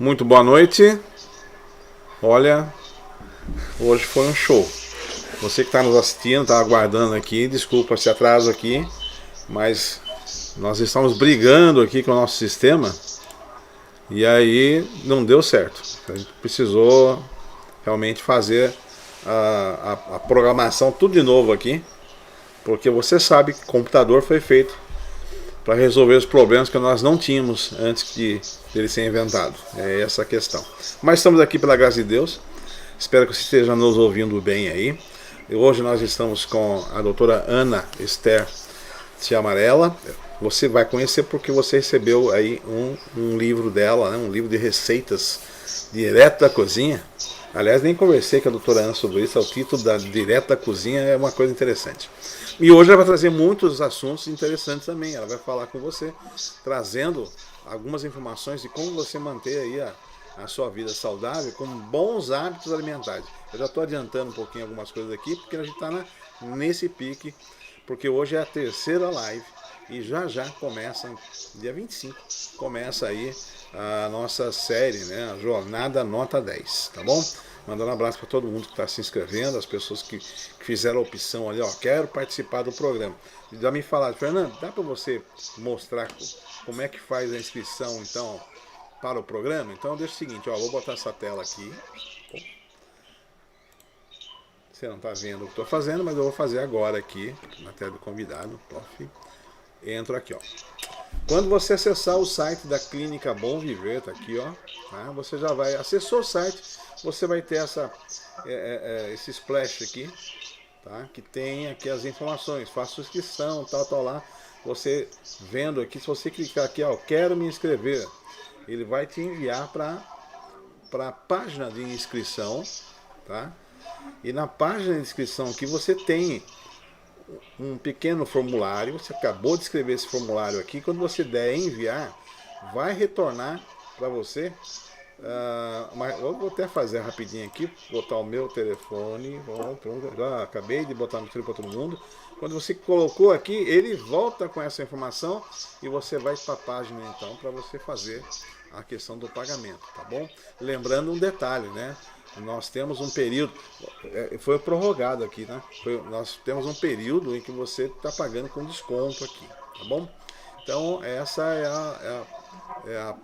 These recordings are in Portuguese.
Muito boa noite. Olha, hoje foi um show. Você que está nos assistindo, está aguardando aqui, desculpa esse atraso aqui, mas nós estamos brigando aqui com o nosso sistema e aí não deu certo. A gente precisou realmente fazer a programação tudo de novo aqui, porque você sabe que o computador foi feito para resolver os problemas que nós não tínhamos antes dele ser inventado. É essa a questão. Mas estamos aqui pela graça de Deus. Espero que você esteja nos ouvindo bem aí. E hoje nós estamos com a doutora Ana Esther Ciamarella. Você vai conhecer porque você recebeu aí um livro dela, né? Um livro de receitas direto da cozinha. Aliás, nem conversei com a doutora Ana sobre isso. O título da Direto da Cozinha é uma coisa interessante. E hoje ela vai trazer muitos assuntos interessantes também. Ela vai falar com você, trazendo algumas informações de como você manter aí a sua vida saudável com bons hábitos alimentares. Eu já estou adiantando um pouquinho algumas coisas aqui, porque a gente está nesse pique, porque hoje é a terceira live e já começa, dia 25, começa aí a nossa série, né, a Jornada Nota 10, tá bom? Mandando um abraço para todo mundo que está se inscrevendo, as pessoas que fizeram a opção ali, ó, quero participar do programa. E já me falaram, Fernando, dá para você mostrar como é que faz a inscrição, então, para o programa? Então, deixa o seguinte, ó, vou botar essa tela aqui. Você não está vendo o que estou fazendo, mas eu vou fazer agora aqui, na tela do convidado. Entro aqui, ó. Quando você acessar o site da Clínica Bom Viver, tá aqui, ó, tá? Você já vai, acessou o site, você vai ter esse splash aqui, tá? Que tem aqui as informações, faça sua inscrição, tal lá. Você vendo aqui, se você clicar aqui, ó, quero me inscrever, ele vai te enviar para a página de inscrição, tá? E na página de inscrição aqui você tem um pequeno formulário. Você acabou de escrever esse formulário aqui. Quando você der enviar, vai retornar para você. Mas eu vou até fazer rapidinho aqui, botar o meu telefone. Pronto, já acabei de botar no telefone para todo mundo. Quando você colocou aqui, ele volta com essa informação e você vai para a página então para você fazer a questão do pagamento, tá bom? Lembrando um detalhe, né? Nós temos um período, foi prorrogado aqui, né? Nós temos um período em que você está pagando com desconto aqui, tá bom? Então essa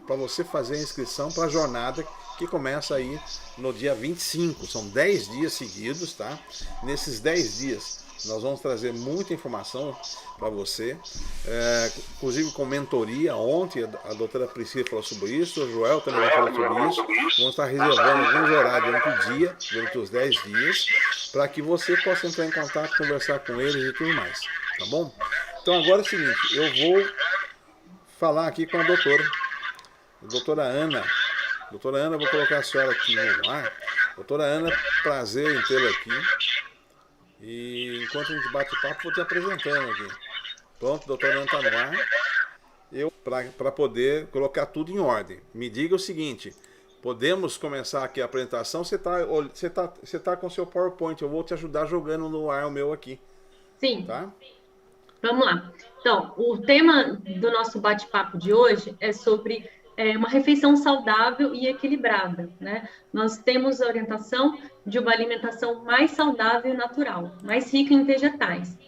para você fazer a inscrição para a jornada que começa aí no dia 25. São 10 dias seguidos, tá? Nesses 10 dias nós vamos trazer muita informação para você, inclusive com mentoria. Ontem a doutora Priscila falou sobre isso, o Joel também vai falar sobre isso. Vamos estar reservando alguns horários durante o dia, durante os 10 dias, para que você possa entrar em contato, conversar com eles e tudo mais, tá bom? Então agora é o seguinte, eu vou falar aqui com a doutora Ana. Doutora Ana, vou colocar a senhora aqui no ar. Doutora Ana, prazer em tê-la aqui. E enquanto a gente bate papo, vou te apresentando aqui. Pronto, doutora Ana está no ar. Eu, para poder colocar tudo em ordem. Me diga o seguinte, podemos começar aqui a apresentação? Você tá com o seu PowerPoint, eu vou te ajudar jogando no ar o meu aqui. Sim, Tá? vamos lá. Então, o tema do nosso bate-papo de hoje é sobre uma refeição saudável e equilibrada, né? Nós temos a orientação de uma alimentação mais saudável e natural, mais rica em vegetais.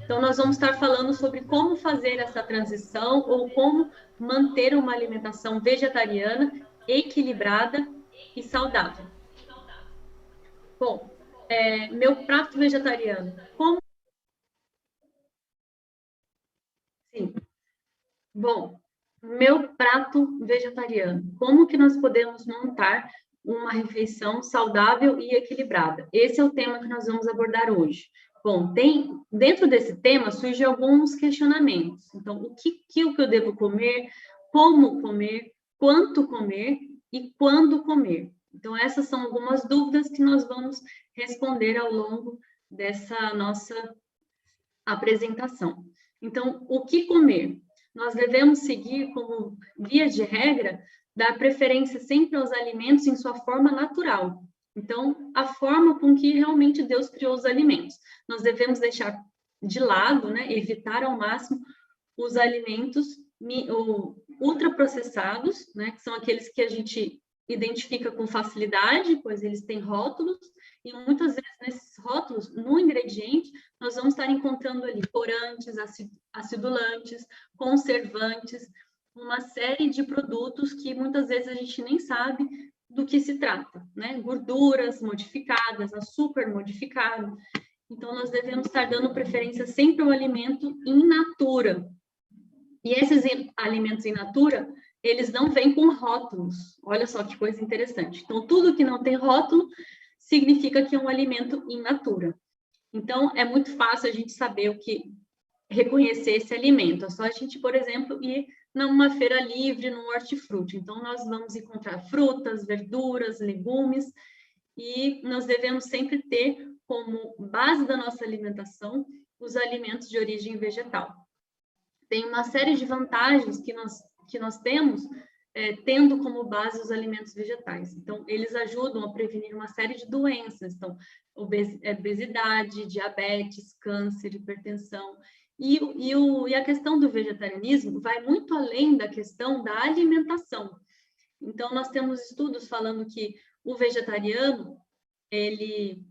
Então, nós vamos estar falando sobre como fazer essa transição ou como manter uma alimentação vegetariana equilibrada e saudável. Bom, meu prato vegetariano. Como? Sim. Bom, meu prato vegetariano. Como que nós podemos montar uma refeição saudável e equilibrada? Esse é o tema que nós vamos abordar hoje. Bom, dentro desse tema surgem alguns questionamentos. Então, o que eu devo comer, como comer, quanto comer e quando comer. Então, essas são algumas dúvidas que nós vamos responder ao longo dessa nossa apresentação. Então, o que comer? Nós devemos seguir como via de regra, dar preferência sempre aos alimentos em sua forma natural. Então, a forma com que realmente Deus criou os alimentos. Nós devemos deixar de lado, né, evitar ao máximo os alimentos ultraprocessados, né, que são aqueles que a gente identifica com facilidade, pois eles têm rótulos, e muitas vezes nesses rótulos, no ingrediente, nós vamos estar encontrando ali corantes, acidulantes, conservantes, uma série de produtos que muitas vezes a gente nem sabe do que se trata, né? Gorduras modificadas, açúcar modificado. Então, nós devemos estar dando preferência sempre ao alimento in natura. E esses alimentos in natura, eles não vêm com rótulos. Olha só que coisa interessante. Então, tudo que não tem rótulo significa que é um alimento in natura. Então, é muito fácil a gente saber reconhecer esse alimento. É só a gente, por exemplo, ir numa feira livre, num hortifruti. Então, nós vamos encontrar frutas, verduras, legumes, e nós devemos sempre ter como base da nossa alimentação os alimentos de origem vegetal. Tem uma série de vantagens que nós temos tendo como base os alimentos vegetais. Então, eles ajudam a prevenir uma série de doenças. Então, obesidade, diabetes, câncer, hipertensão. E a questão do vegetarianismo vai muito além da questão da alimentação. Então, nós temos estudos falando que o vegetariano, ele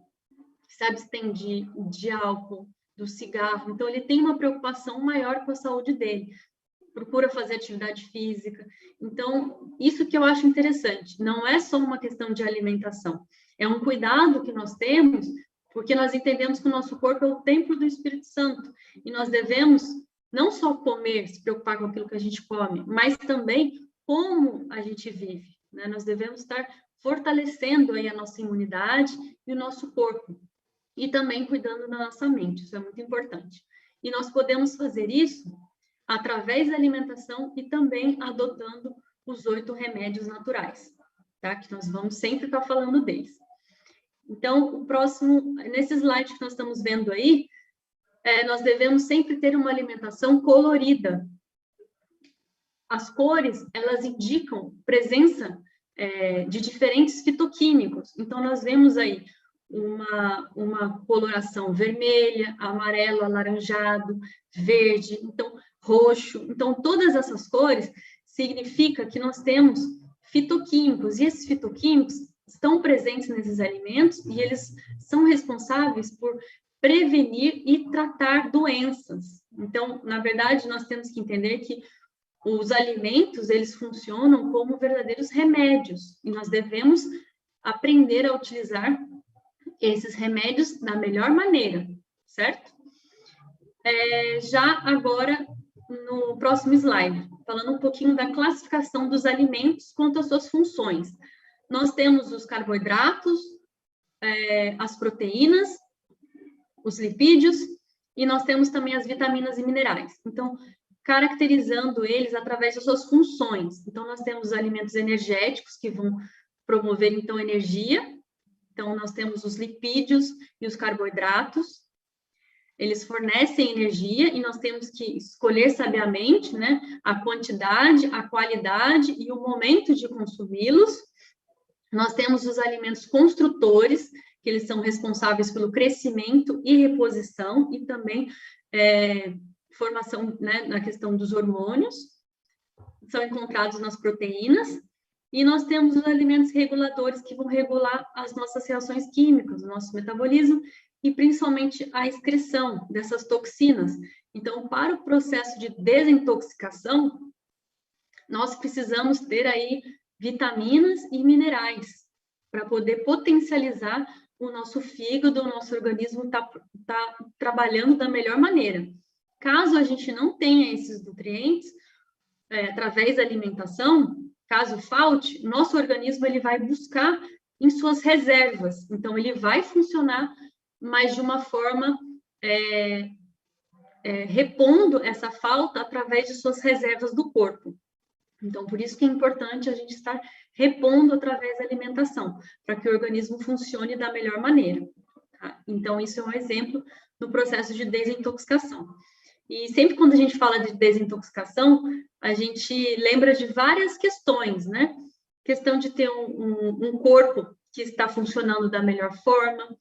se abstém de álcool, do cigarro. Então, ele tem uma preocupação maior com a saúde dele. Procura fazer atividade física. Então, isso que eu acho interessante. Não é só uma questão de alimentação. É um cuidado que nós temos, porque nós entendemos que o nosso corpo é o templo do Espírito Santo. E nós devemos não só comer, se preocupar com aquilo que a gente come, mas também como a gente vive, né? Nós devemos estar fortalecendo aí a nossa imunidade e o nosso corpo. E também cuidando da nossa mente, isso é muito importante. E nós podemos fazer isso através da alimentação e também adotando os 8 remédios naturais, tá? Que nós vamos sempre estar falando deles. Então, o próximo, nesse slide que nós estamos vendo aí, nós devemos sempre ter uma alimentação colorida. As cores, elas indicam presença de diferentes fitoquímicos. Então, nós vemos aí uma coloração vermelha, amarelo, alaranjado, verde, então roxo. Então, todas essas cores significa que nós temos fitoquímicos, e esses fitoquímicos estão presentes nesses alimentos e eles são responsáveis por prevenir e tratar doenças. Então, na verdade, nós temos que entender que os alimentos, eles funcionam como verdadeiros remédios, e nós devemos aprender a utilizar esses remédios da melhor maneira, certo? Já agora, no próximo slide, falando um pouquinho da classificação dos alimentos quanto às suas funções. Nós temos os carboidratos, as proteínas, os lipídios, e nós temos também as vitaminas e minerais. Então, caracterizando eles através das suas funções. Então, nós temos os alimentos energéticos, que vão promover, então, energia. Então, nós temos os lipídios e os carboidratos. Eles fornecem energia e nós temos que escolher sabiamente, né, a quantidade, a qualidade e o momento de consumi-los. Nós temos os alimentos construtores, que eles são responsáveis pelo crescimento e reposição, e também formação, né, na questão dos hormônios, são encontrados nas proteínas. E nós temos os alimentos reguladores, que vão regular as nossas reações químicas, o nosso metabolismo, e principalmente a excreção dessas toxinas. Então, para o processo de desintoxicação, nós precisamos ter aí vitaminas e minerais para poder potencializar o nosso fígado, o nosso organismo tá trabalhando da melhor maneira. Caso a gente não tenha esses nutrientes, através da alimentação, caso falte, nosso organismo ele vai buscar em suas reservas. Então, ele vai funcionar, mas de uma forma repondo essa falta através de suas reservas do corpo. Então, por isso que é importante a gente estar repondo através da alimentação, para que o organismo funcione da melhor maneira. Tá? Então, isso é um exemplo do processo de desintoxicação. E sempre quando a gente fala de desintoxicação, a gente lembra de várias questões, né? Questão de ter um corpo que está funcionando da melhor forma,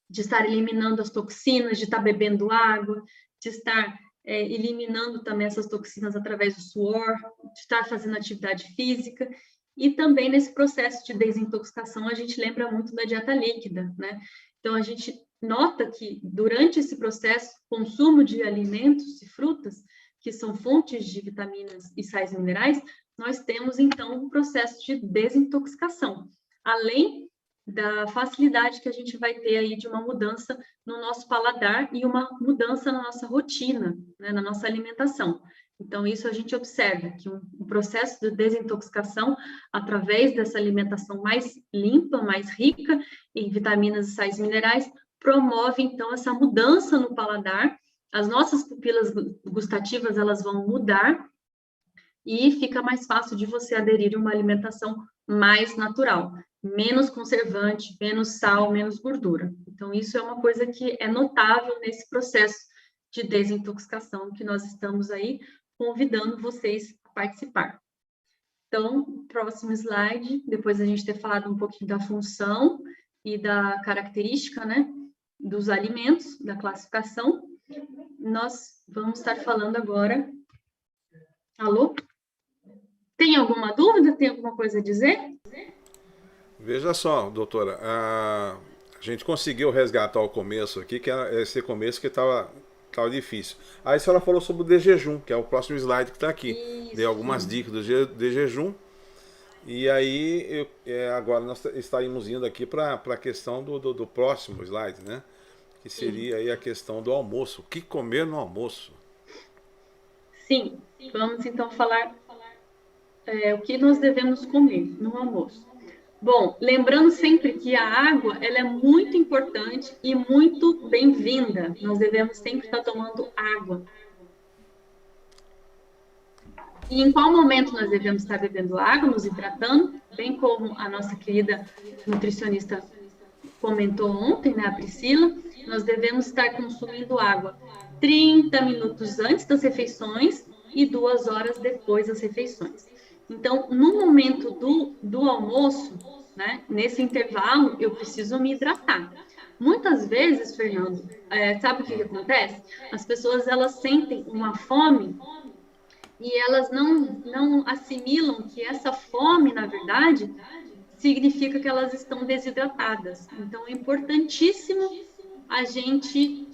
de estar eliminando as toxinas, de estar bebendo água, de estar eliminando também essas toxinas através do suor, de estar fazendo atividade física. E também nesse processo de desintoxicação, a gente lembra muito da dieta líquida, né? Então, a gente nota que durante esse processo, consumo de alimentos e frutas, que são fontes de vitaminas e sais minerais, nós temos, então, um processo de desintoxicação, além da facilidade que a gente vai ter aí de uma mudança no nosso paladar e uma mudança na nossa rotina, né, na nossa alimentação. Então, isso a gente observa, que um processo de desintoxicação, através dessa alimentação mais limpa, mais rica em vitaminas e sais minerais, promove, então, essa mudança no paladar, as nossas pupilas gustativas, elas vão mudar, e fica mais fácil de você aderir a uma alimentação mais natural, menos conservante, menos sal, menos gordura. Então, isso é uma coisa que é notável nesse processo de desintoxicação que nós estamos aí convidando vocês a participar. Então, próximo slide, depois a gente ter falado um pouquinho da função e da característica, né, dos alimentos, da classificação, nós vamos estar falando agora... Alô? Tem alguma dúvida? Tem alguma coisa a dizer? Veja só, doutora, a gente conseguiu resgatar o começo aqui, que era esse começo que estava difícil. Aí a senhora falou sobre o de jejum, que é o próximo slide que está aqui. Isso. Dei algumas dicas de jejum. E aí, agora nós estaremos indo aqui para a questão do próximo slide, né? Que seria aí a questão do almoço. O que comer no almoço? Sim, vamos então falar o que nós devemos comer no almoço. Bom, lembrando sempre que a água, ela é muito importante e muito bem-vinda. Nós devemos sempre estar tomando água. E em qual momento nós devemos estar bebendo água, nos hidratando, bem como a nossa querida nutricionista comentou ontem, né, a Priscila, nós devemos estar consumindo água 30 minutos antes das refeições e 2 horas depois das refeições. Então, no momento do almoço, né, nesse intervalo, eu preciso me hidratar. Muitas vezes, Fernando, sabe o que acontece? As pessoas, elas sentem uma fome e elas não assimilam que essa fome, na verdade, significa que elas estão desidratadas. Então, é importantíssimo a gente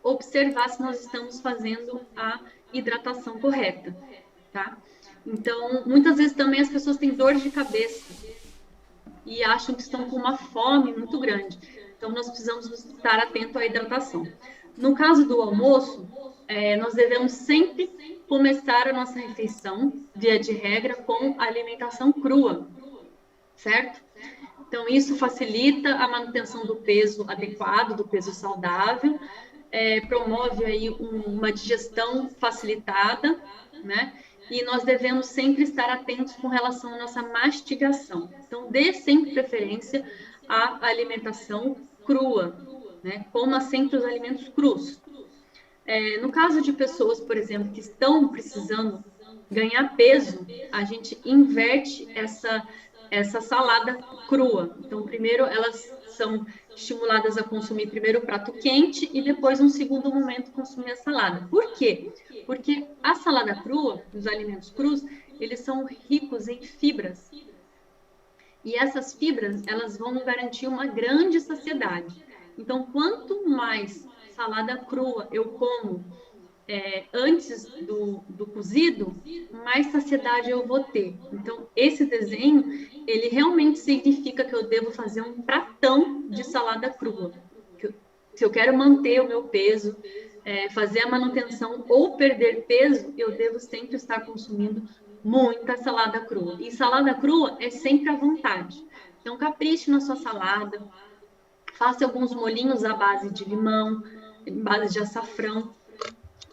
observar se nós estamos fazendo a hidratação correta, tá? Então, muitas vezes também as pessoas têm dor de cabeça e acham que estão com uma fome muito grande. Então, nós precisamos estar atentos à hidratação. No caso do almoço, nós devemos sempre começar a nossa refeição, via de regra, com a alimentação crua, certo? Então, isso facilita a manutenção do peso adequado, do peso saudável, promove aí uma digestão facilitada, né? E nós devemos sempre estar atentos com relação à nossa mastigação. Então, dê sempre preferência à alimentação crua, né? Coma sempre os alimentos crus. No caso de pessoas, por exemplo, que estão precisando ganhar peso, a gente inverte essa salada crua. Então, primeiro, elas são estimuladas a consumir primeiro o prato quente e depois, num segundo momento, consumir a salada. Por quê? Porque a salada crua, os alimentos crus, eles são ricos em fibras. E essas fibras, elas vão garantir uma grande saciedade. Então, quanto mais salada crua eu como antes do cozido, mais saciedade eu vou ter. Então, esse desenho, ele realmente significa que eu devo fazer um pratão de salada crua. Se eu quero manter o meu peso, fazer a manutenção ou perder peso, eu devo sempre estar consumindo muita salada crua. E salada crua é sempre à vontade. Então, capriche na sua salada, faça alguns molhinhos à base de limão, base de açafrão.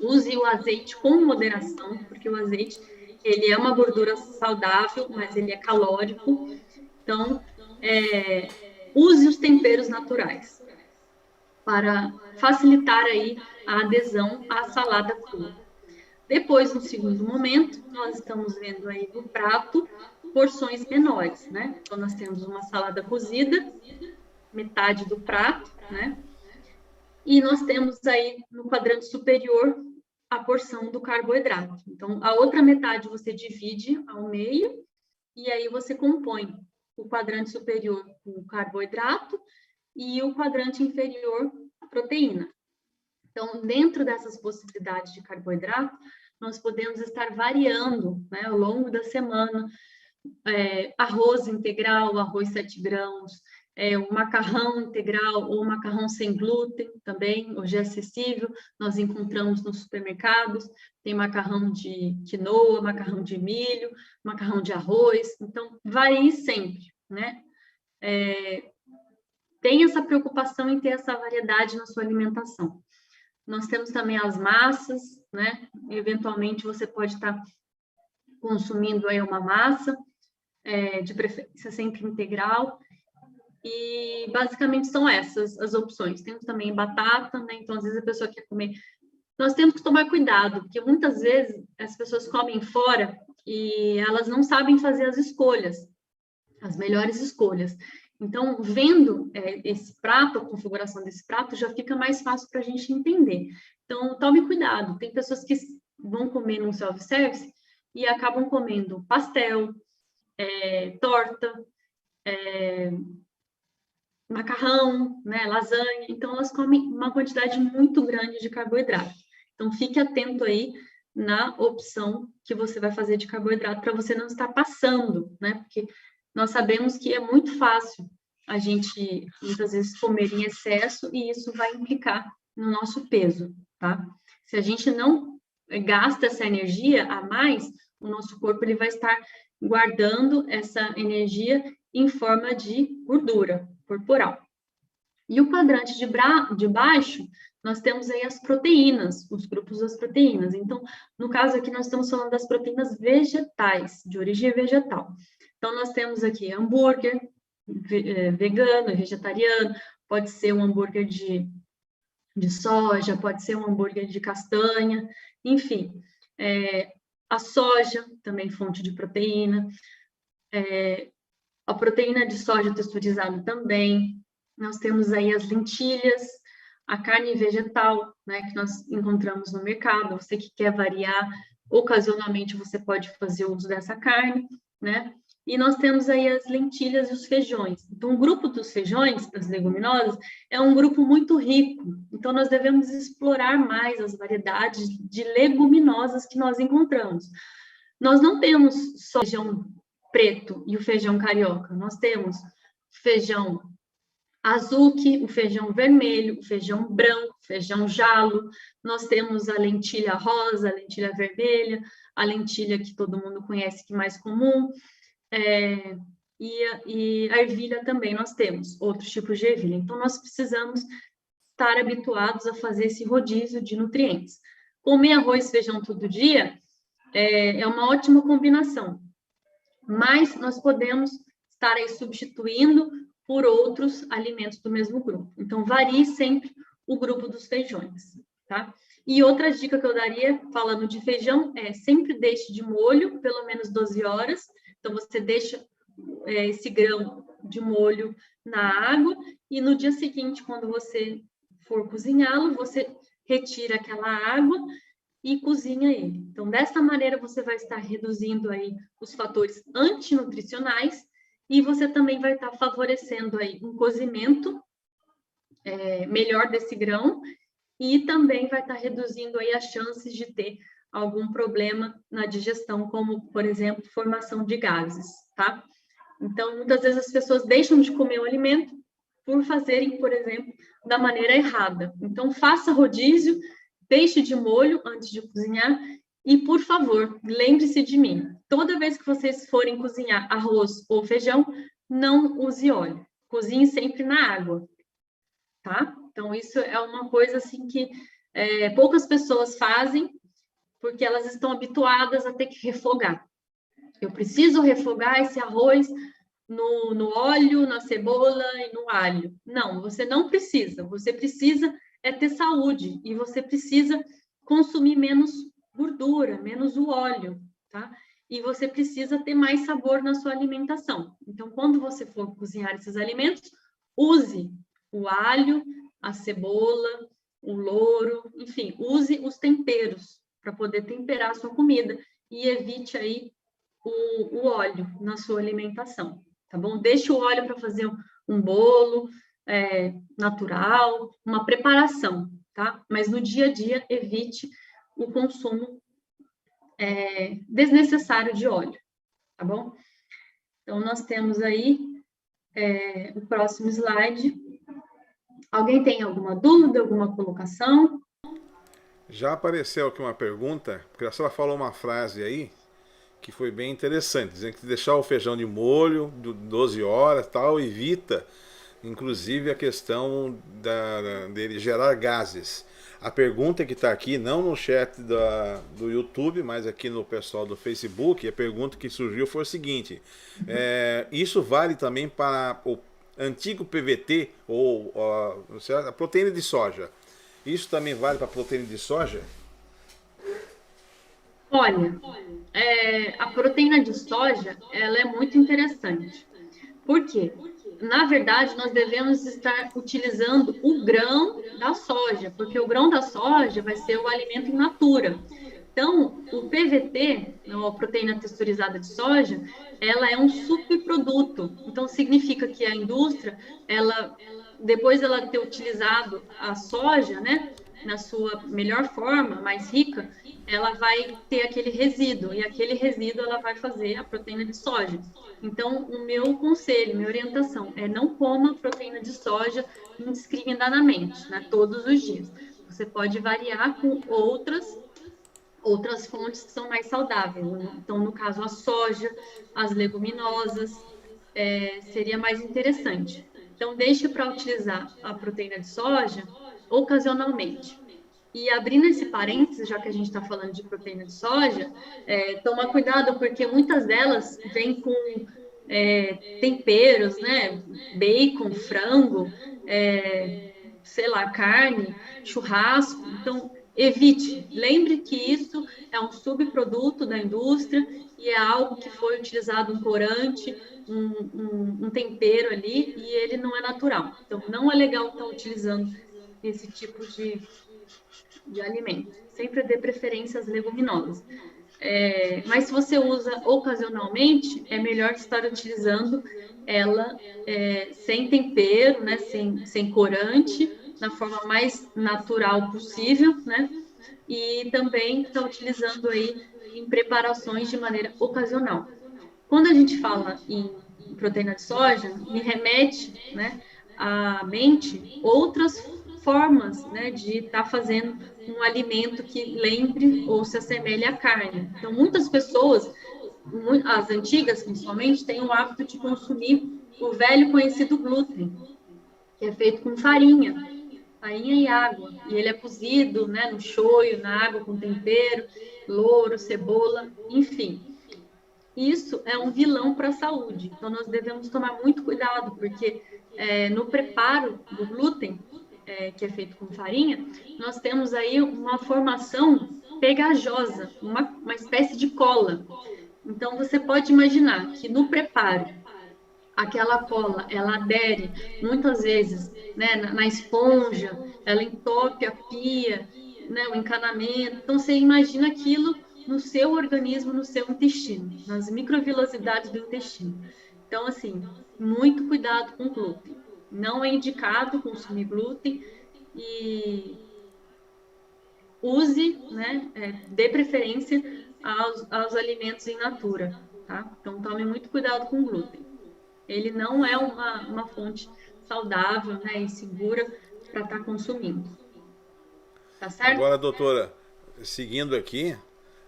Use o azeite com moderação, porque o azeite, ele é uma gordura saudável, mas ele é calórico. Então, use os temperos naturais para facilitar aí a adesão à salada crua. Depois, no segundo momento, nós estamos vendo aí no prato porções menores, né? Então, nós temos uma salada cozida, metade do prato, né? E nós temos aí no quadrante superior a porção do carboidrato. Então, a outra metade você divide ao meio e aí você compõe o quadrante superior com carboidrato e o quadrante inferior proteína. Então, dentro dessas possibilidades de carboidrato, nós podemos estar variando, né, ao longo da semana, arroz integral, arroz 7 grãos, o macarrão integral ou macarrão sem glúten também, hoje é acessível, nós encontramos nos supermercados, tem macarrão de quinoa, macarrão de milho, macarrão de arroz, então varie sempre, né? Tem essa preocupação em ter essa variedade na sua alimentação. Nós temos também as massas, né? Eventualmente você pode estar consumindo aí uma massa, de preferência sempre integral, e basicamente são essas as opções. Temos também batata, né? Então às vezes a pessoa quer comer. Nós temos que tomar cuidado, porque muitas vezes as pessoas comem fora e elas não sabem fazer as escolhas, as melhores escolhas. Então, vendo esse prato, a configuração desse prato, já fica mais fácil para a gente entender. Então, tome cuidado. Tem pessoas que vão comer num self-service e acabam comendo pastel, torta, macarrão, né, lasanha. Então, elas comem uma quantidade muito grande de carboidrato. Então, fique atento aí na opção que você vai fazer de carboidrato para você não estar passando, né? Porque nós sabemos que é muito fácil a gente, muitas vezes, comer em excesso e isso vai implicar no nosso peso, tá? Se a gente não gasta essa energia a mais, o nosso corpo ele vai estar guardando essa energia em forma de gordura corporal. E o quadrante de baixo, nós temos aí as proteínas, os grupos das proteínas. Então, no caso aqui, nós estamos falando das proteínas vegetais, de origem vegetal. Então, nós temos aqui hambúrguer vegano, vegetariano, pode ser um hambúrguer de soja, pode ser um hambúrguer de castanha, enfim. A soja, também fonte de proteína. A proteína de soja texturizada também. Nós temos aí as lentilhas, a carne vegetal, né, que nós encontramos no mercado. Você que quer variar, ocasionalmente você pode fazer uso dessa carne, né? E nós temos aí as lentilhas e os feijões. Então, o grupo dos feijões, das leguminosas, é um grupo muito rico. Então, nós devemos explorar mais as variedades de leguminosas que nós encontramos. Nós não temos só feijão preto e o feijão carioca. Nós temos feijão azuki, o feijão vermelho, o feijão branco, o feijão jalo. Nós temos a lentilha rosa, a lentilha vermelha, a lentilha que todo mundo conhece, que é mais comum. E a ervilha também nós temos, outros tipos de ervilha. Então, nós precisamos estar habituados a fazer esse rodízio de nutrientes. Comer arroz e feijão todo dia é uma ótima combinação, mas nós podemos estar aí substituindo por outros alimentos do mesmo grupo. Então, varie sempre o grupo dos feijões, tá? E outra dica que eu daria, falando de feijão, sempre deixe de molho pelo menos 12 horas. Então, você deixa esse grão de molho na água e no dia seguinte, quando você for cozinhá-lo, você retira aquela água e cozinha ele. Então, dessa maneira, você vai estar reduzindo aí os fatores antinutricionais e você também vai estar favorecendo aí um cozimento melhor desse grão e também vai estar reduzindo aí as chances de ter algum problema na digestão, como, por exemplo, formação de gases, tá? Então, muitas vezes as pessoas deixam de comer o alimento por fazerem, por exemplo, da maneira errada. Então, faça rodízio, deixe de molho antes de cozinhar e, por favor, lembre-se de mim. Toda vez que vocês forem cozinhar arroz ou feijão, não use óleo. Cozinhe sempre na água, tá? Então, isso é uma coisa assim que poucas pessoas fazem porque elas estão habituadas a ter que refogar. Eu preciso refogar esse arroz no óleo, na cebola e no alho. Não, você não precisa. Você precisa ter saúde e você precisa consumir menos gordura, menos o óleo, tá? E você precisa ter mais sabor na sua alimentação. Então, quando você for cozinhar esses alimentos, use o alho, a cebola, o louro, enfim, use os temperos para poder temperar a sua comida e evite aí o óleo na sua alimentação, tá bom? Deixe o óleo para fazer um bolo natural, uma preparação, tá? Mas no dia a dia, evite o consumo desnecessário de óleo, tá bom? Então, nós temos aí o próximo slide. Alguém tem alguma dúvida, alguma colocação? Já apareceu aqui uma pergunta, porque a senhora falou uma frase aí que foi bem interessante, dizendo que deixar o feijão de molho 12 horas tal evita, inclusive, a questão dele gerar gases. A pergunta que está aqui, não no chat do YouTube, mas aqui no pessoal do Facebook, a pergunta que surgiu foi o seguinte: isso vale também para o antigo PVT ou a proteína de soja? Isso também vale para a proteína de soja? Olha, a proteína de soja, ela é muito interessante. Por quê? Na verdade, nós devemos estar utilizando o grão da soja, porque o grão da soja vai ser o alimento in natura. Então, o PVT, a proteína texturizada de soja, ela é um subproduto. Então, significa que a indústria, depois dela ter utilizado a soja, né, na sua melhor forma, mais rica, ela vai ter aquele resíduo, e aquele resíduo ela vai fazer a proteína de soja. Então, o meu conselho, minha orientação é não coma proteína de soja indiscriminadamente, né, todos os dias. Você pode variar com outras fontes que são mais saudáveis. Né? Então, no caso, a soja, as leguminosas, seria mais interessante. Então, deixe para utilizar a proteína de soja ocasionalmente. E abrindo esse parênteses, já que a gente está falando de proteína de soja, toma cuidado, porque muitas delas vêm com temperos, né? Bacon, frango, sei lá, carne, churrasco. Então, evite. Lembre que isso é um subproduto da indústria e é algo que foi utilizado, um corante, um tempero ali, e ele não é natural. Então, não é legal estar utilizando esse tipo de alimento. Sempre dê preferência às leguminosas. Mas se você usa ocasionalmente, é melhor estar utilizando ela sem tempero, né, sem corante, da forma mais natural possível, né? E também está utilizando aí em preparações de maneira ocasional. Quando a gente fala em proteína de soja, me remete, né, à mente outras formas, né, de estar fazendo um alimento que lembre ou se assemelhe à carne. Então, muitas pessoas, as antigas principalmente, têm o hábito de consumir o velho conhecido glúten, que é feito com farinha e água. E ele é cozido, né, no shoyu, na água com tempero, louro, cebola, enfim. Isso é um vilão para a saúde. Então, nós devemos tomar muito cuidado, porque no preparo do glúten, que é feito com farinha, nós temos aí uma formação pegajosa, uma espécie de cola. Então, você pode imaginar que no preparo, aquela cola, ela adere muitas vezes, né, na esponja, ela entope a pia, né, o encanamento. Então, você imagina aquilo no seu organismo, no seu intestino, nas microvilosidades do intestino. Então, assim, muito cuidado com o glúten. Não é indicado consumir glúten e use, né, dê preferência aos alimentos in natura, tá? Então, tome muito cuidado com o glúten. Ele não é uma fonte saudável, né, e segura para estar consumindo. Tá certo? Agora, doutora, seguindo aqui,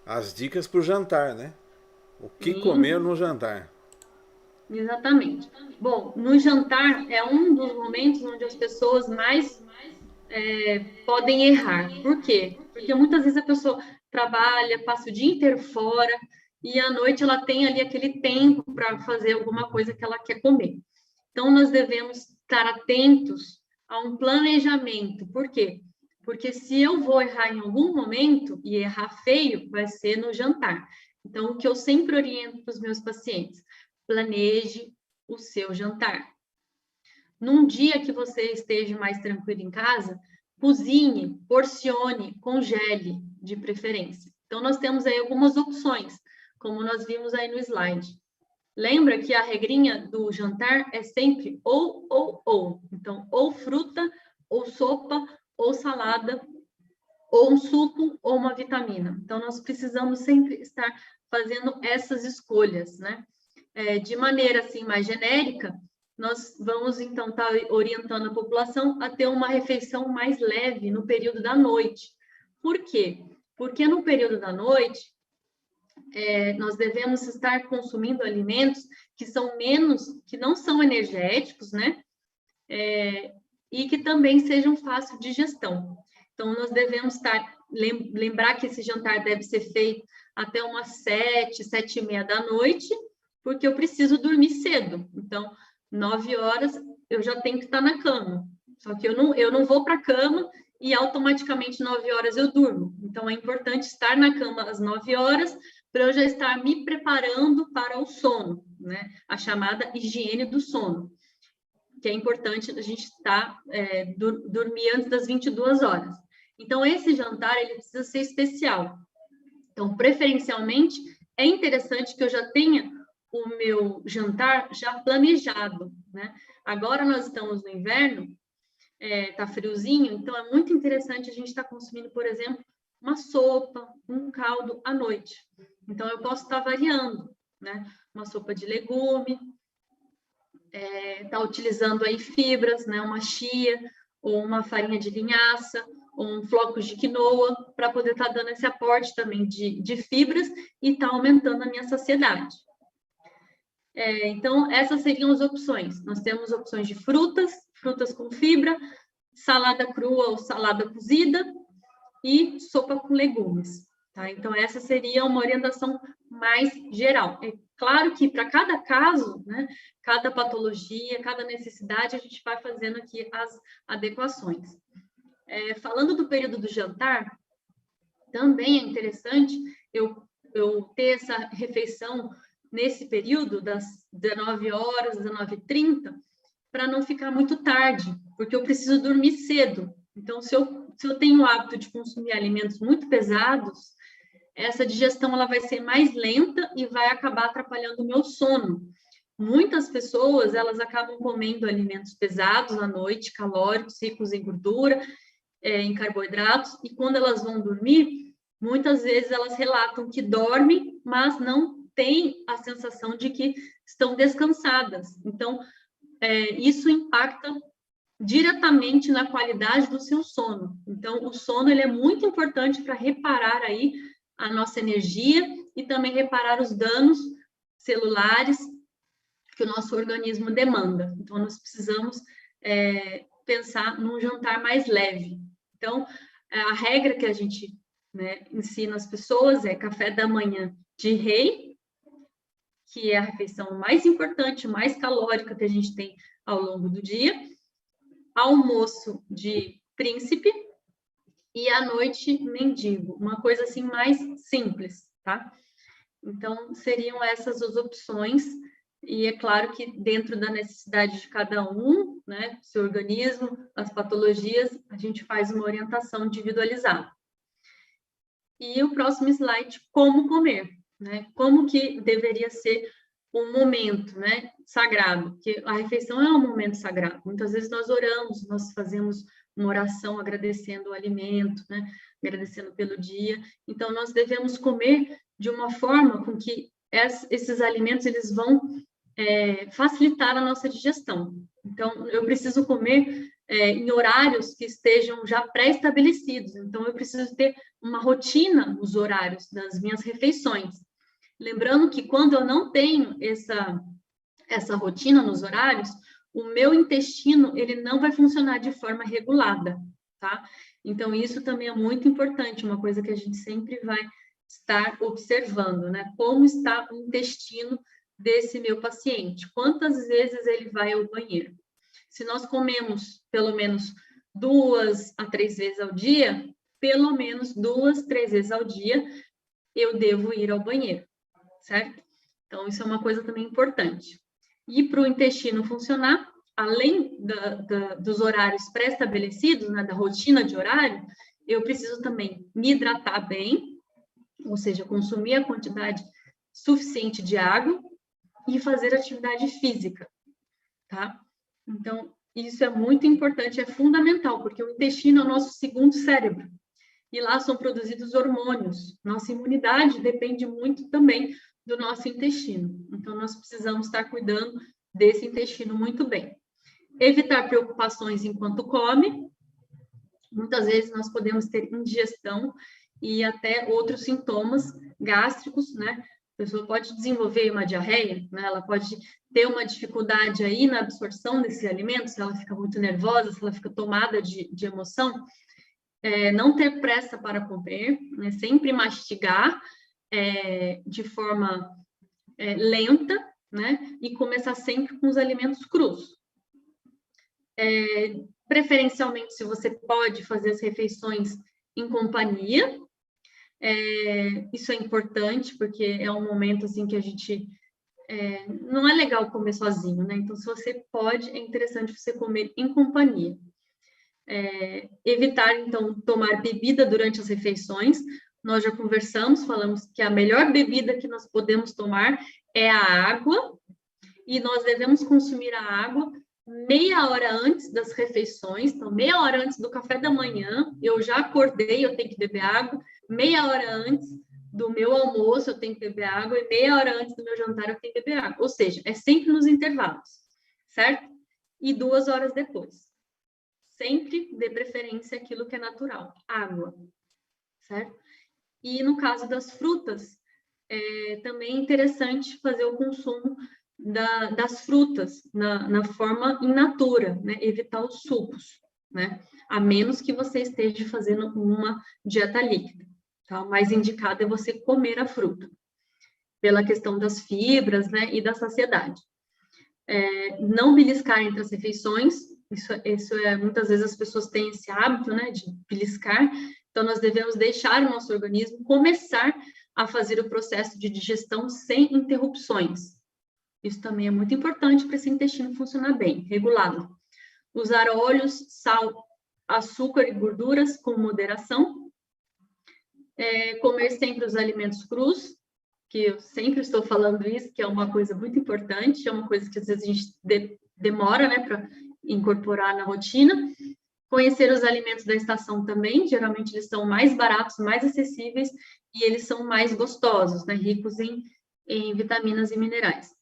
as dicas para o jantar, né? O que comer no jantar? Exatamente. Bom, no jantar é um dos momentos onde as pessoas mais podem errar. Por quê? Porque muitas vezes a pessoa trabalha, passa o dia inteiro fora e à noite ela tem ali aquele tempo para fazer alguma coisa que ela quer comer. Então, nós devemos estar atentos a um planejamento. Por quê? Porque se eu vou errar em algum momento, e errar feio, vai ser no jantar. Então, o que eu sempre oriento para os meus pacientes, planeje o seu jantar. Num dia que você esteja mais tranquilo em casa, cozinhe, porcione, congele, de preferência. Então, nós temos aí algumas opções, como nós vimos aí no slide. Lembra que a regrinha do jantar é sempre ou. Então, ou fruta, ou sopa, ou salada, ou um suco, ou uma vitamina. Então, nós precisamos sempre estar fazendo essas escolhas, né? De maneira, assim, mais genérica, nós vamos, então, estar orientando a população a ter uma refeição mais leve no período da noite. Por quê? Porque no período da noite, nós devemos estar consumindo alimentos que são que não são energéticos, né? E que também sejam fácil de digestão. Então, nós devemos lembrar que esse jantar deve ser feito até umas 7h30 da noite, porque eu preciso dormir cedo. Então, 9 horas eu já tenho que estar na cama. Só que eu não vou para a cama e automaticamente 9 horas eu durmo. Então, é importante estar na cama às 9 horas para eu já estar me preparando para o sono, né? A chamada higiene do sono, que é importante a gente dormir antes das 22 horas. Então, esse jantar, ele precisa ser especial. Então, preferencialmente, é interessante que eu já tenha o meu jantar já planejado, né? Agora nós estamos no inverno, tá friozinho, então é muito interessante a gente estar consumindo, por exemplo, uma sopa, um caldo à noite. Então, eu posso estar variando, né? Uma sopa de legume, tá utilizando aí fibras, né? Uma chia, ou uma farinha de linhaça, ou um flocos de quinoa, para poder estar dando esse aporte também de fibras e estar aumentando a minha saciedade. Então, essas seriam as opções. Nós temos opções de frutas com fibra, salada crua ou salada cozida e sopa com legumes. Tá? Então, essa seria uma orientação mais geral. É claro que para cada caso, né, cada patologia, cada necessidade, a gente vai fazendo aqui as adequações. Falando do período do jantar, também é interessante eu ter essa refeição nesse período das 19 horas, 19h30, para não ficar muito tarde, porque eu preciso dormir cedo. Então, se eu tenho o hábito de consumir alimentos muito pesados, essa digestão ela vai ser mais lenta e vai acabar atrapalhando o meu sono. Muitas pessoas, elas acabam comendo alimentos pesados à noite, calóricos, ricos em gordura, em carboidratos, e quando elas vão dormir, muitas vezes elas relatam que dormem, mas não têm a sensação de que estão descansadas. Então, isso impacta diretamente na qualidade do seu sono. Então, o sono ele é muito importante para reparar aí a nossa energia e também reparar os danos celulares que o nosso organismo demanda. Então, nós precisamos pensar num jantar mais leve. Então, a regra que a gente, né, ensina as pessoas é café da manhã de rei, que é a refeição mais importante, mais calórica que a gente tem ao longo do dia, almoço de príncipe e à noite mendigo, uma coisa assim mais simples, tá? Então, seriam essas as opções, e é claro que dentro da necessidade de cada um, né, seu organismo, as patologias, a gente faz uma orientação individualizada. E o próximo slide, como comer, né? Como que deveria ser um momento, né, sagrado, porque a refeição é um momento sagrado. Muitas vezes nós oramos, nós fazemos uma oração agradecendo o alimento, né, agradecendo pelo dia. Então, nós devemos comer de uma forma com que esses alimentos eles vão facilitar a nossa digestão. Então, eu preciso comer em horários que estejam já pré-estabelecidos. Então, eu preciso ter uma rotina nos horários das minhas refeições. Lembrando que quando eu não tenho essa rotina nos horários, o meu intestino ele não vai funcionar de forma regulada, tá? Então, isso também é muito importante, uma coisa que a gente sempre vai estar observando, né? Como está o intestino desse meu paciente, quantas vezes ele vai ao banheiro. Se nós comemos pelo menos 2 a 3 vezes ao dia, pelo menos 2, 3 vezes ao dia, eu devo ir ao banheiro, certo? Então, isso é uma coisa também importante. E para o intestino funcionar, além dos horários pré-estabelecidos, né, da rotina de horário, eu preciso também me hidratar bem, ou seja, consumir a quantidade suficiente de água e fazer atividade física, tá? Então, isso é muito importante, é fundamental, porque o intestino é o nosso segundo cérebro. E lá são produzidos hormônios. Nossa imunidade depende muito também do nosso intestino. Então, nós precisamos estar cuidando desse intestino muito bem. Evitar preocupações enquanto come. Muitas vezes nós podemos ter indigestão e até outros sintomas gástricos, né? A pessoa pode desenvolver uma diarreia, né? Ela pode ter uma dificuldade aí na absorção desses alimentos, se ela fica muito nervosa, se ela fica tomada de emoção. Não ter pressa para comer, né? Sempre mastigar de forma lenta, né? E começar sempre com os alimentos crus. Preferencialmente, se você pode fazer as refeições em companhia, isso é importante, porque é um momento assim que a gente não é legal comer sozinho, né? Então, se você pode, é interessante você comer em companhia. Evitar, então, tomar bebida durante as refeições. Nós já conversamos, falamos que a melhor bebida que nós podemos tomar é a água, e nós devemos consumir a água meia hora antes das refeições. Então, meia hora antes do café da manhã, eu já acordei, eu tenho que beber água. Meia hora antes do meu almoço, eu tenho que beber água, e meia hora antes do meu jantar, eu tenho que beber água. Ou seja, é sempre nos intervalos, certo? E 2 horas depois. Sempre dê preferência àquilo que é natural, água, certo? E no caso das frutas, também é interessante fazer o consumo das frutas na forma in natura, né? Evitar os sucos, né? A menos que você esteja fazendo uma dieta líquida, tá? O mais indicado é você comer a fruta, pela questão das fibras, né? E da saciedade. Não beliscar entre as refeições. Isso muitas vezes as pessoas têm esse hábito, né, de beliscar. Então, nós devemos deixar o nosso organismo começar a fazer o processo de digestão sem interrupções. Isso também é muito importante para esse intestino funcionar bem, regulado. Usar óleos, sal, açúcar e gorduras com moderação. Comer sempre os alimentos crus, que eu sempre estou falando isso, que é uma coisa muito importante, é uma coisa que às vezes a gente demora, né, para incorporar na rotina. Conhecer os alimentos da estação também, geralmente eles são mais baratos, mais acessíveis, e eles são mais gostosos, né, ricos em vitaminas e minerais.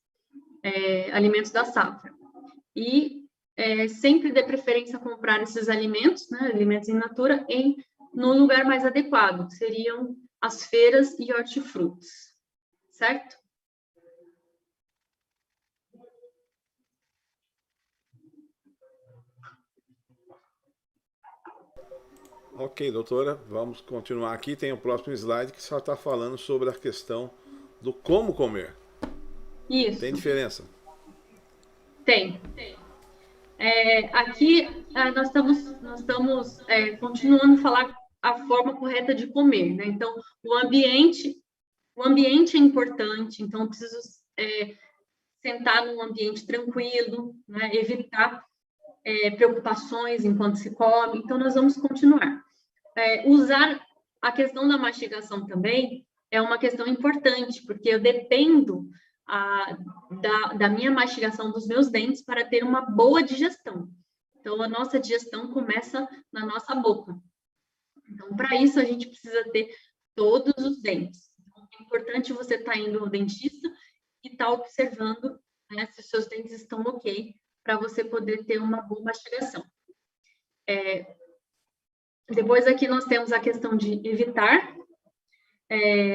Alimentos da safra. E sempre dê preferência a comprar esses alimentos, né, alimentos in natura, no lugar mais adequado, que seriam as feiras e hortifrutis, certo? Ok, doutora, vamos continuar aqui. Tem o próximo slide que só está falando sobre a questão do como comer. Isso. Tem diferença? Tem. Aqui nós estamos continuando a falar a forma correta de comer, né? Então, o ambiente é importante, então eu preciso sentar num ambiente tranquilo, né? Evitar preocupações enquanto se come. Então, nós vamos continuar. Usar a questão da mastigação também é uma questão importante, porque eu dependo da minha mastigação dos meus dentes para ter uma boa digestão. Então, a nossa digestão começa na nossa boca. Então, para isso, a gente precisa ter todos os dentes. Então, é importante você estar indo ao dentista e estar observando, né, se os seus dentes estão ok, para você poder ter uma boa mastigação. Depois aqui nós temos a questão de evitar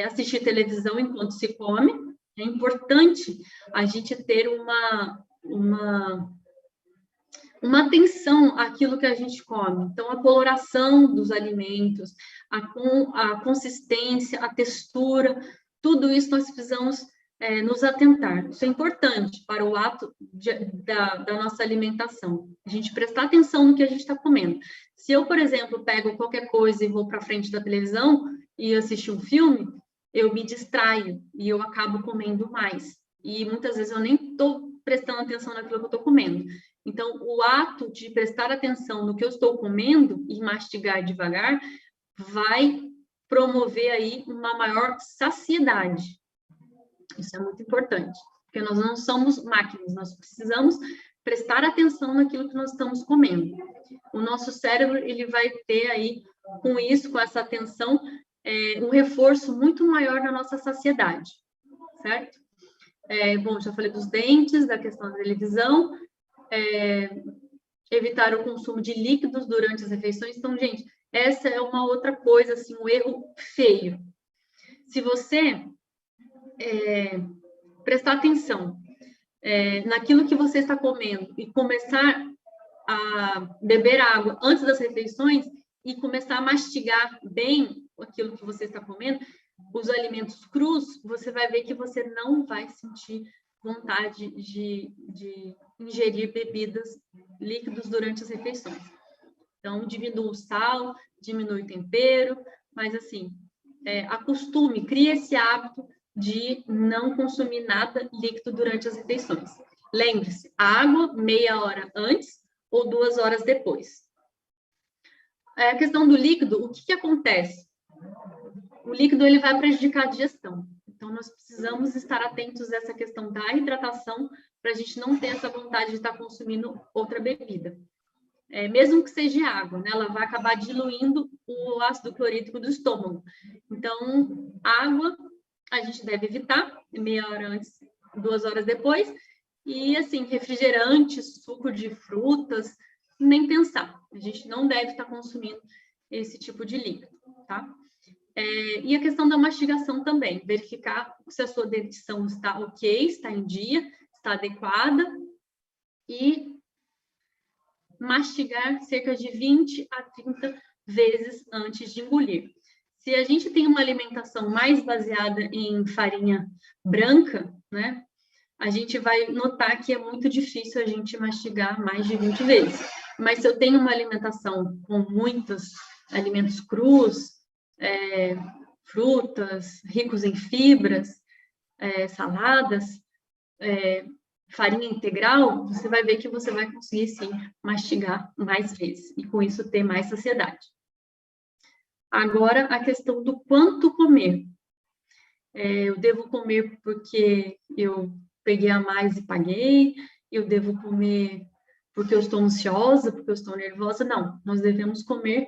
assistir televisão enquanto se come. É importante a gente ter uma atenção àquilo que a gente come. Então, a coloração dos alimentos, a consistência, a textura, tudo isso nós precisamos nos atentar. Isso é importante para o ato da nossa alimentação. A gente prestar atenção no que a gente está comendo. Se eu, por exemplo, pego qualquer coisa e vou para frente da televisão e assistir um filme, eu me distraio e eu acabo comendo mais. E muitas vezes eu nem estou prestando atenção naquilo que eu estou comendo. Então, o ato de prestar atenção no que eu estou comendo e mastigar devagar vai promover aí uma maior saciedade. Isso é muito importante, porque nós não somos máquinas, nós precisamos prestar atenção naquilo que nós estamos comendo. O nosso cérebro, ele vai ter aí, com isso, com essa atenção, um reforço muito maior na nossa saciedade, certo? Bom, já falei dos dentes, da questão da televisão, evitar o consumo de líquidos durante as refeições. Então, gente, essa é uma outra coisa, assim, um erro feio. Se você prestar atenção naquilo que você está comendo e começar a beber água antes das refeições e começar a mastigar bem aquilo que você está comendo, os alimentos crus, você vai ver que você não vai sentir vontade de ingerir bebidas, líquidos durante as refeições. Então, diminua o sal, diminui o tempero, mas assim, acostume, crie esse hábito de não consumir nada líquido durante as refeições. Lembre-se, água meia hora antes ou 2 horas depois. A questão do líquido, o que acontece? O líquido ele vai prejudicar a digestão. Então, nós precisamos estar atentos a essa questão da hidratação para a gente não ter essa vontade de estar consumindo outra bebida. Mesmo que seja água, né? Ela vai acabar diluindo o ácido clorídrico do estômago. Então, água a gente deve evitar, meia hora antes, 2 horas depois. E, assim, refrigerante, suco de frutas, nem pensar. A gente não deve estar consumindo esse tipo de líquido, tá? E a questão da mastigação também, verificar se a sua dentição está ok, está em dia, está adequada, e mastigar cerca de 20 a 30 vezes antes de engolir. Se a gente tem uma alimentação mais baseada em farinha branca, né, a gente vai notar que é muito difícil a gente mastigar mais de 20 vezes. Mas se eu tenho uma alimentação com muitos alimentos crus, frutas, ricos em fibras, saladas, farinha integral, você vai ver que você vai conseguir, sim, mastigar mais vezes e, com isso, ter mais saciedade. Agora, a questão do quanto comer. Eu devo comer porque eu peguei a mais e paguei, eu devo comer porque eu estou ansiosa, porque eu estou nervosa. Não, nós devemos comer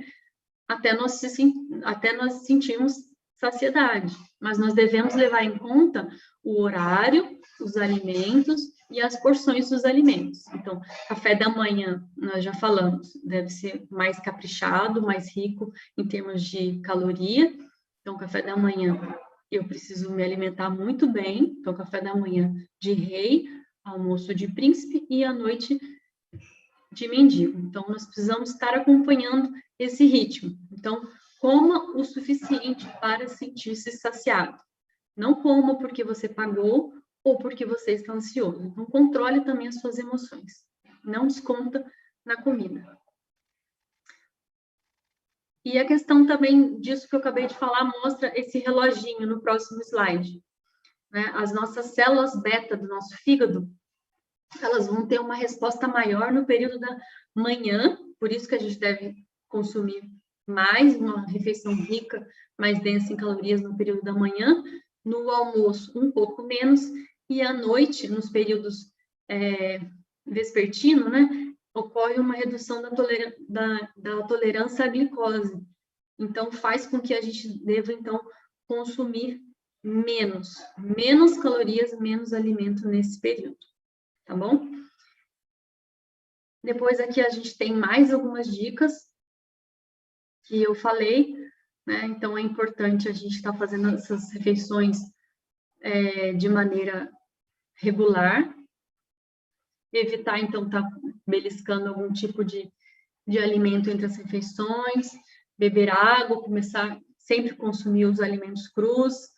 até nós sentirmos saciedade, mas nós devemos levar em conta o horário, os alimentos e as porções dos alimentos. Então, café da manhã, nós já falamos, deve ser mais caprichado, mais rico em termos de caloria. Então, café da manhã, eu preciso me alimentar muito bem. Então, café da manhã de rei, almoço de príncipe e à noite de mendigo. Então, nós precisamos estar acompanhando esse ritmo. Então, coma o suficiente para sentir-se saciado. Não coma porque você pagou ou porque você está ansioso. Então, controle também as suas emoções. Não desconta na comida. E a questão também disso que eu acabei de falar mostra esse reloginho no próximo slide. As nossas células beta do nosso fígado, elas vão ter uma resposta maior no período da manhã, por isso que a gente deve consumir mais, uma refeição rica, mais densa em calorias no período da manhã, no almoço um pouco menos, e à noite, nos períodos vespertino, né, ocorre uma redução da tolerância à glicose. Então, faz com que a gente deva, então, consumir menos calorias, menos alimento nesse período, tá bom? Depois aqui a gente tem mais algumas dicas que eu falei, né? Então, é importante a gente estar fazendo essas refeições de maneira regular, evitar, então, estar beliscando algum tipo de alimento entre as refeições, beber água, começar sempre a consumir os alimentos crus,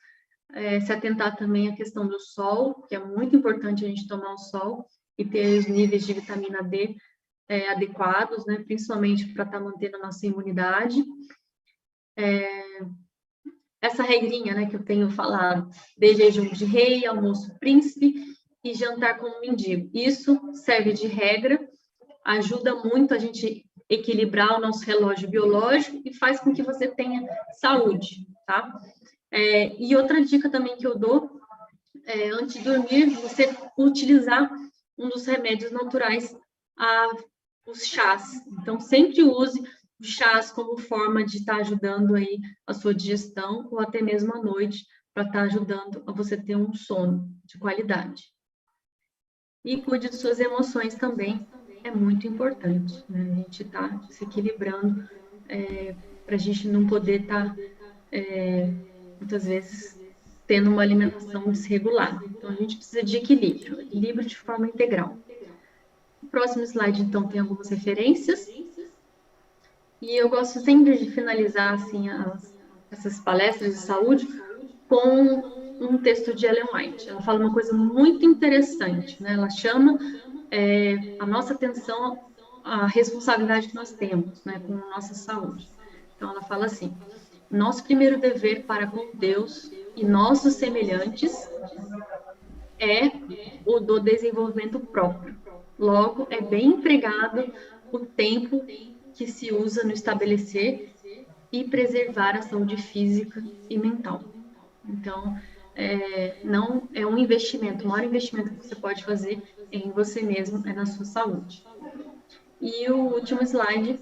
se atentar também à questão do sol, que é muito importante a gente tomar o sol e ter os níveis de vitamina D adequados, né, principalmente para estar mantendo a nossa imunidade. Essa regrinha, né, que eu tenho falado, de jejum de rei, almoço príncipe e jantar como mendigo. Isso serve de regra, ajuda muito a gente equilibrar o nosso relógio biológico e faz com que você tenha saúde, tá? E outra dica também que eu dou antes de dormir, você utilizar um dos remédios naturais, os chás. Então, sempre use os chás como forma de estar ajudando aí a sua digestão, ou até mesmo à noite, para estar ajudando a você ter um sono de qualidade. E cuide de suas emoções também, é muito importante, né? A gente está se equilibrando para a gente não poder estar, muitas vezes, tendo uma alimentação desregulada. Então, a gente precisa de equilíbrio de forma integral. O próximo slide, então, tem algumas referências. E eu gosto sempre de finalizar, assim, essas palestras de saúde com um texto de Ellen White. Ela fala uma coisa muito interessante, né? Ela chama a nossa atenção à responsabilidade que nós temos, né, com a nossa saúde. Então, ela fala assim: nosso primeiro dever para com Deus e nossos semelhantes é o do desenvolvimento próprio. Logo, é bem empregado o tempo que se usa no estabelecer e preservar a saúde física e mental. Então, não é um investimento, o maior investimento que você pode fazer em você mesmo é na sua saúde. E o último slide,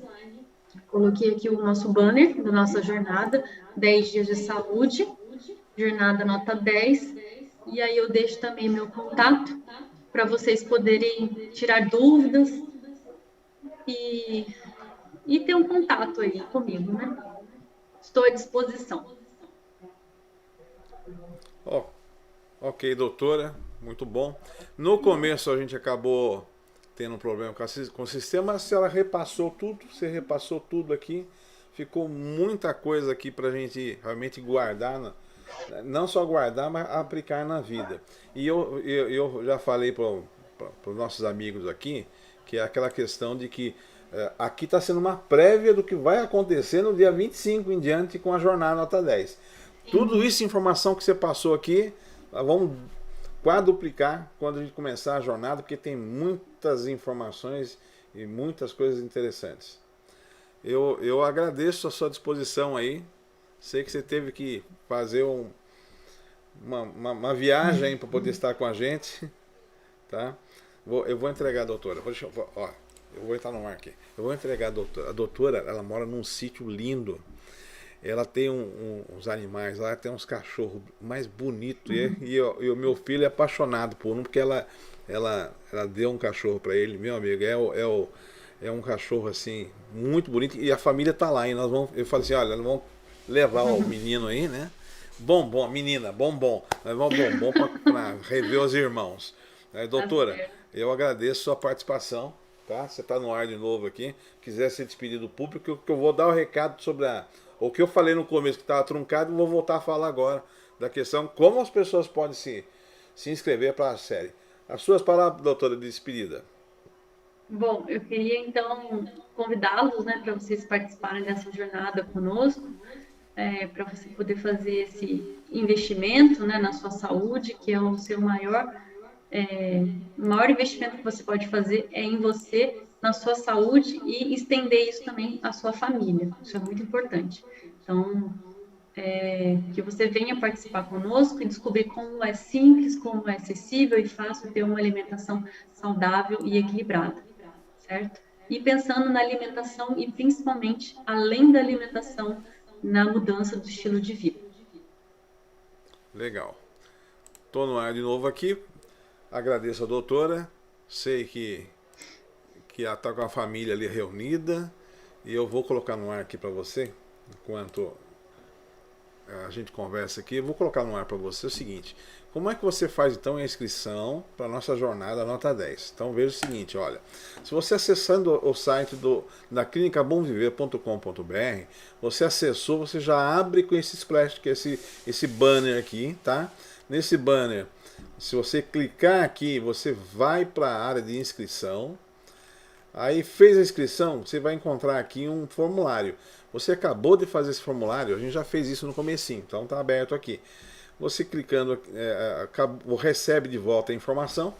coloquei aqui o nosso banner da nossa jornada, 10 dias de saúde, jornada nota 10, e aí eu deixo também meu contato para vocês poderem tirar dúvidas e ter um contato aí comigo, né? Estou à disposição. Ok, doutora, muito bom. No começo a gente acabou tendo um problema com o sistema, mas ela repassou tudo, você repassou tudo aqui, ficou muita coisa aqui para a gente realmente guardar, não só guardar, mas aplicar na vida. E eu já falei para os nossos amigos aqui, que é aquela questão de que aqui está sendo uma prévia do que vai acontecer no dia 25 em diante com a jornada nota 10. Tudo isso, informação que você passou aqui, vamos quadruplicar quando a gente começar a jornada, porque tem muitas informações e muitas coisas interessantes. Eu agradeço a sua disposição aí. Sei que você teve que fazer uma viagem para poder estar com a gente. Tá? Eu vou entregar a doutora. Eu vou entrar no ar aqui. Eu vou entregar a doutora. A doutora, ela mora num sítio lindo. Ela tem uns animais lá, tem uns cachorros mais bonitos. E o meu filho é apaixonado por um, porque ela deu um cachorro para ele, meu amigo. É um cachorro assim, muito bonito. E a família tá lá. E eu falei assim: olha, nós vamos levar o menino aí, né? Bombom, menina, bombom. Levar o bombom para rever os irmãos. Doutora, eu agradeço a sua participação. Tá? Você está no ar de novo aqui. Quiser se despedir do público, que eu vou dar o recado sobre o que eu falei no começo que estava truncado, vou voltar a falar agora da questão como as pessoas podem se inscrever para a série. As suas palavras, doutora, de despedida. Bom, eu queria então convidá-los, né, para vocês participarem dessa jornada conosco, para você poder fazer esse investimento, né, na sua saúde, que é o seu maior investimento que você pode fazer é em você, na sua saúde, e estender isso também à sua família. Isso é muito importante. Então, que você venha participar conosco e descobrir como é simples, como é acessível e fácil ter uma alimentação saudável e equilibrada, certo? E pensando na alimentação e principalmente, além da alimentação, na mudança do estilo de vida. Legal. Estou no ar de novo aqui. Agradeço a doutora. Sei que ela está com a família ali reunida. E eu vou colocar no ar aqui para você, enquanto a gente conversa aqui. Eu vou colocar no ar para você o seguinte: como é que você faz então a inscrição para a nossa jornada nota 10? Então veja o seguinte, olha, se você acessando o site da clinicabomviver.com.br, você acessou, você já abre com esse splash, que é esse banner aqui, tá? Nesse banner, se você clicar aqui, você vai para a área de inscrição. Aí fez a inscrição, você vai encontrar aqui um formulário. Você acabou de fazer esse formulário, a gente já fez isso no comecinho, então está aberto aqui. Você clicando, recebe de volta a informação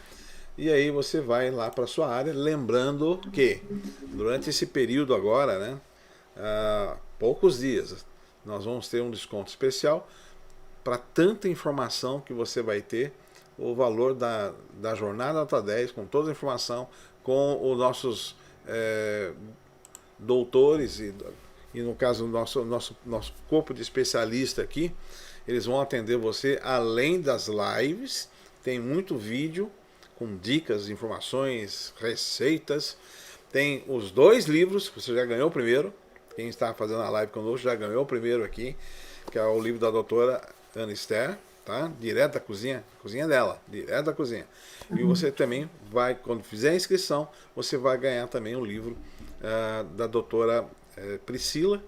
e aí você vai lá para a sua área, lembrando que durante esse período agora, né, poucos dias, nós vamos ter um desconto especial para tanta informação que você vai ter o valor da jornada nota 10, com toda a informação, com os nossos doutores e no caso nosso corpo de especialista aqui, eles vão atender você além das lives, tem muito vídeo com dicas, informações, receitas, tem os 2 livros, você já ganhou o primeiro, quem está fazendo a live conosco já ganhou o primeiro aqui, que é o livro da doutora Ana Esther, tá? Direto da cozinha dela, direto da cozinha. E você também vai, quando fizer a inscrição, você vai ganhar também o livro da doutora Priscila,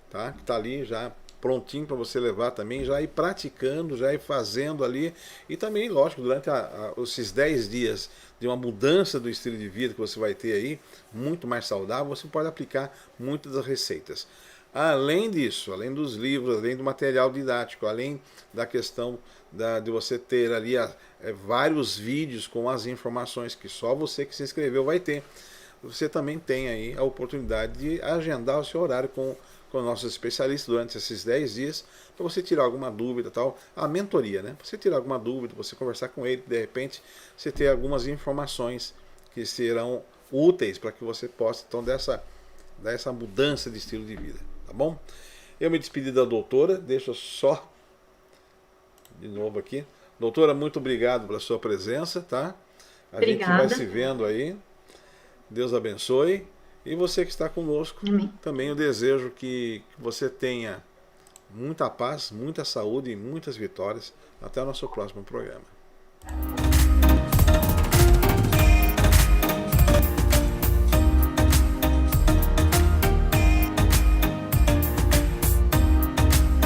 tá? Que está ali já prontinho para você levar também, já ir praticando, já ir fazendo ali. E também, lógico, durante esses 10 dias de uma mudança do estilo de vida que você vai ter aí, muito mais saudável, você pode aplicar muitas das receitas. Além disso, além dos livros, além do material didático, além da questão de você ter ali vários vídeos com as informações que só você que se inscreveu vai ter, você também tem aí a oportunidade de agendar o seu horário com nossos especialistas durante esses 10 dias, para você tirar alguma dúvida tal. A mentoria, né? Você tirar alguma dúvida, você conversar com ele, de repente você ter algumas informações que serão úteis para que você possa, então, dar essa mudança de estilo de vida. Tá bom? Eu me despedi da doutora, deixa só de novo aqui. Doutora, muito obrigado pela sua presença, tá? Gente vai se vendo aí. Deus abençoe. E você que está conosco, Amém. Também eu desejo que você tenha muita paz, muita saúde e muitas vitórias. Até o nosso próximo programa.